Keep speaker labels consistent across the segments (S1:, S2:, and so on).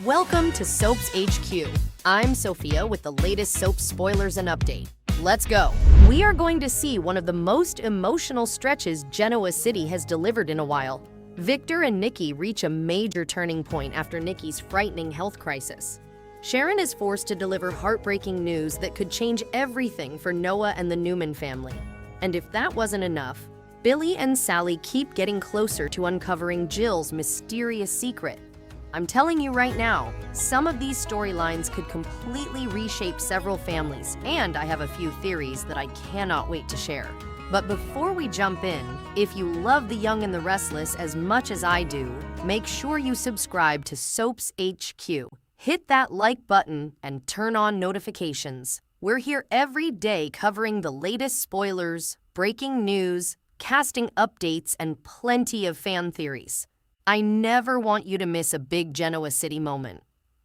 S1: Welcome to Soaps HQ. I'm Sophia with the latest soap spoilers and update. Let's go. We are going to see one of the most emotional stretches Genoa City has delivered in a while. Victor and Nikki reach a major turning point after Nikki's frightening health crisis. Sharon is forced to deliver heartbreaking news that could change everything for Noah and the Newman family. And if that wasn't enough, Billy and Sally keep getting closer to uncovering Jill's mysterious secret. I'm telling you right now, some of these storylines could completely reshape several families, and I have a few theories that I cannot wait to share. But before we jump in, if you love The Young and the Restless as much as I do, make sure you subscribe to Soaps HQ. Hit that like button and turn on notifications. We're here every day covering the latest spoilers, breaking news, casting updates, and plenty of fan theories. I never want you to miss a big Genoa City moment.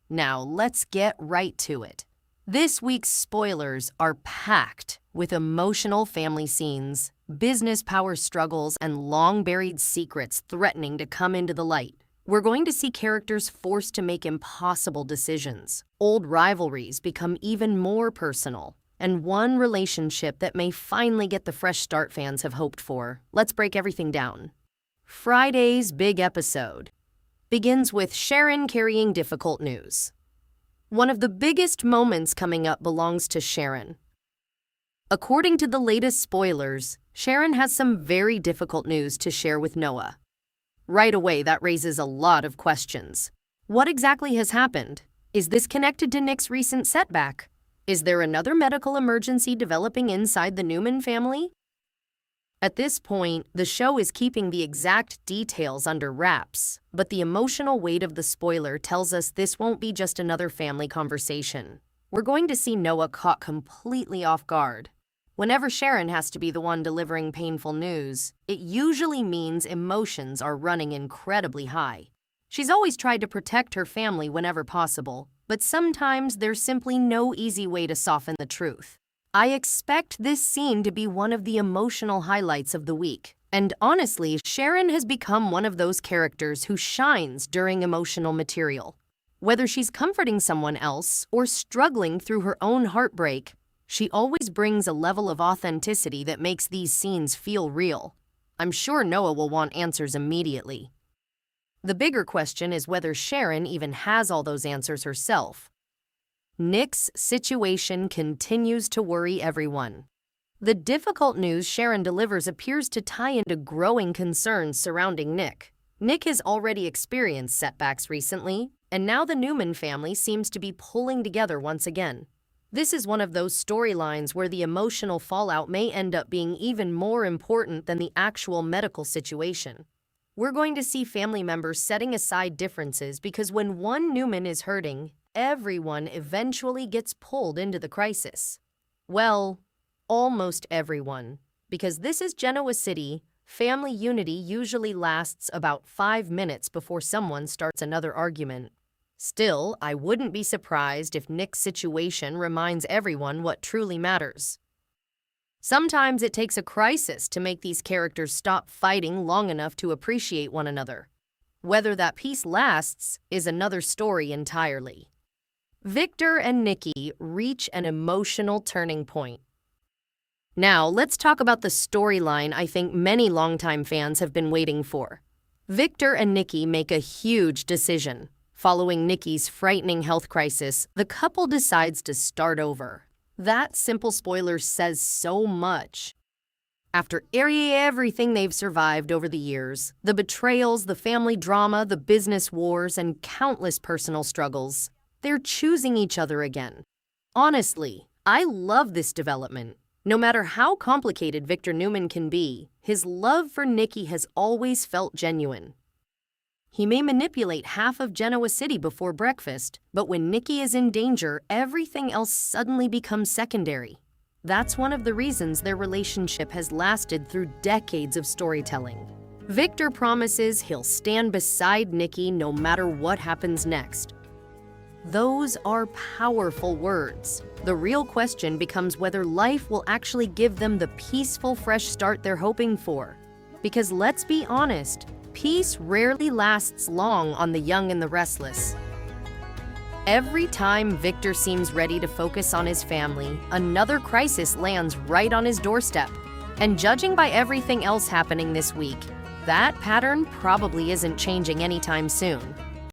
S1: Now, let's get right to it. This week's spoilers are packed with emotional family scenes, business power struggles, and long-buried secrets threatening to come into the light. We're going to see characters forced to make impossible decisions, old rivalries become even more personal, and one relationship that may finally get the fresh start fans have hoped for. Let's break everything down. Friday's big episode begins with Sharon carrying difficult news. One of the biggest moments coming up belongs to Sharon. According to the latest spoilers, Sharon has some very difficult news to share with Noah. Right away, that raises a lot of questions. What exactly has happened? Is this connected to Nick's recent setback? Is there another medical emergency developing inside the Newman family? At this point, the show is keeping the exact details under wraps, but the emotional weight of the spoiler tells us this won't be just another family conversation. We're going to see Noah caught completely off guard. Whenever Sharon has to be the one delivering painful news, it usually means emotions are running incredibly high. She's always tried to protect her family whenever possible, but sometimes there's simply no easy way to soften the truth. I expect this scene to be one of the emotional highlights of the week. And honestly, Sharon has become one of those characters who shines during emotional material. Whether she's comforting someone else or struggling through her own heartbreak, she always brings a level of authenticity that makes these scenes feel real. I'm sure Noah will want answers immediately. The bigger question is whether Sharon even has all those answers herself. Nick's situation continues to worry everyone. The difficult news Sharon delivers appears to tie into growing concerns surrounding Nick. Nick has already experienced setbacks recently, and now the Newman family seems to be pulling together once again. This is one of those storylines where the emotional fallout may end up being even more important than the actual medical situation. We're going to see family members setting aside differences because when one Newman is hurting, everyone eventually gets pulled into the crisis. Well, almost everyone. Because this is Genoa City, family unity usually lasts about 5 minutes before someone starts another argument. Still, I wouldn't be surprised if Nick's situation reminds everyone what truly matters. Sometimes it takes a crisis to make these characters stop fighting long enough to appreciate one another. Whether that peace lasts is another story entirely. Victor and Nikki reach an emotional turning point. Now, let's talk about the storyline I think many longtime fans have been waiting for. Victor and Nikki make a huge decision. Following Nikki's frightening health crisis, the couple decides to start over. That simple spoiler says so much. After everything they've survived over the years, the betrayals, the family drama, the business wars, and countless personal struggles, they're choosing each other again. Honestly, I love this development. No matter how complicated Victor Newman can be, his love for Nikki has always felt genuine. He may manipulate half of Genoa City before breakfast, but when Nikki is in danger, everything else suddenly becomes secondary. That's one of the reasons their relationship has lasted through decades of storytelling. Victor promises he'll stand beside Nikki no matter what happens next. Those are powerful words. The real question becomes whether life will actually give them the peaceful, fresh start they're hoping for. Because let's be honest, peace rarely lasts long on The Young and the Restless. Every time Victor seems ready to focus on his family, another crisis lands right on his doorstep. And judging by everything else happening this week, that pattern probably isn't changing anytime soon.